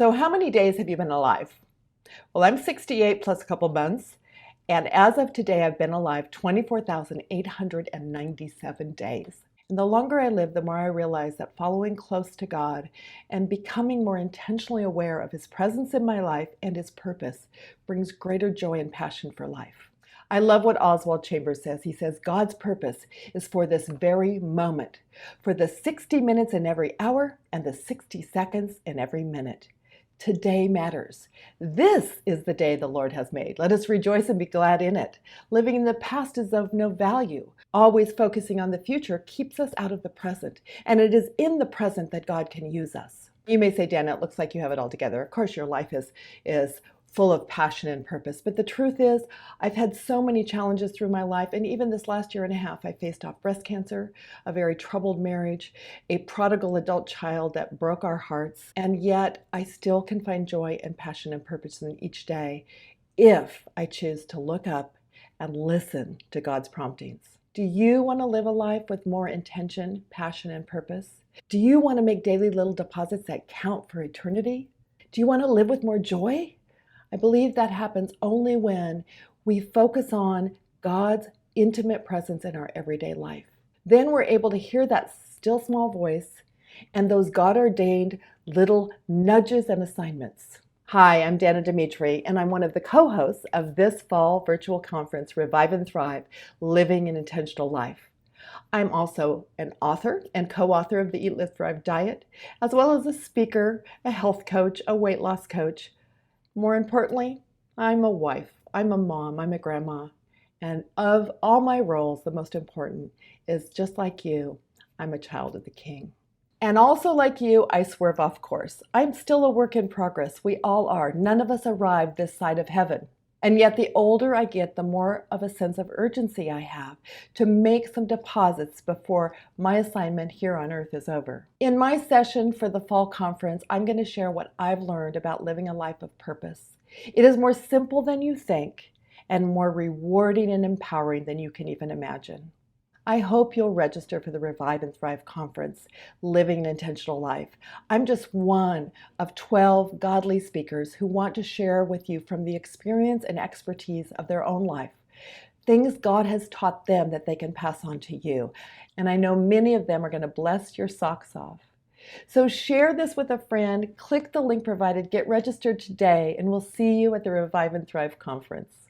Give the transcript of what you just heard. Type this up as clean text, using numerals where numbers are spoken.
So how many days have you been alive? Well, I'm 68 plus a couple months, and as of today, I've been alive 24,897 days. And the longer I live, the more I realize that following close to God and becoming more intentionally aware of His presence in my life and His purpose brings greater joy and passion for life. I love what Oswald Chambers says. He says, God's purpose is for this very moment, for the 60 minutes in every hour and the 60 seconds in every minute. Today matters. This is the day the Lord has made. Let us rejoice and be glad in it. Living in the past is of no value. Always focusing on the future keeps us out of the present. And it is in the present that God can use us. You may say, Danna, it looks like you have it all together. Of course, your life is full of passion and purpose. But the truth is, I've had so many challenges through my life. And even this last year and a half, I faced off breast cancer, a very troubled marriage, a prodigal adult child that broke our hearts. And yet I still can find joy and passion and purpose in each day if I choose to look up and listen to God's promptings. Do you want to live a life with more intention, passion, and purpose? Do you want to make daily little deposits that count for eternity? Do you want to live with more joy? I believe that happens only when we focus on God's intimate presence in our everyday life. Then we're able to hear that still small voice and those God-ordained little nudges and assignments. Hi, I'm Danna Demetre, and I'm one of the co-hosts of this fall virtual conference, Revive and Thrive, Living an Intentional Life. I'm also an author and co-author of the Eat, Live, Thrive diet, as well as a speaker, a health coach, a weight loss coach. More importantly, I'm a wife, I'm a mom, I'm a grandma, and of all my roles, the most important is, just like you, I'm a child of the King. And also like you, I swerve off course. I'm still a work in progress. We all are. None of us arrived this side of heaven. And yet the older I get, the more of a sense of urgency I have to make some deposits before my assignment here on earth is over. In my session for the fall conference, I'm going to share what I've learned about living a life of purpose. It is more simple than you think and more rewarding and empowering than you can even imagine. I hope you'll register for the Revive and Thrive Conference, Living an Intentional Life. I'm just one of 12 godly speakers who want to share with you from the experience and expertise of their own life, things God has taught them that they can pass on to you. And I know many of them are going to bless your socks off. So share this with a friend, click the link provided, get registered today, and we'll see you at the Revive and Thrive Conference.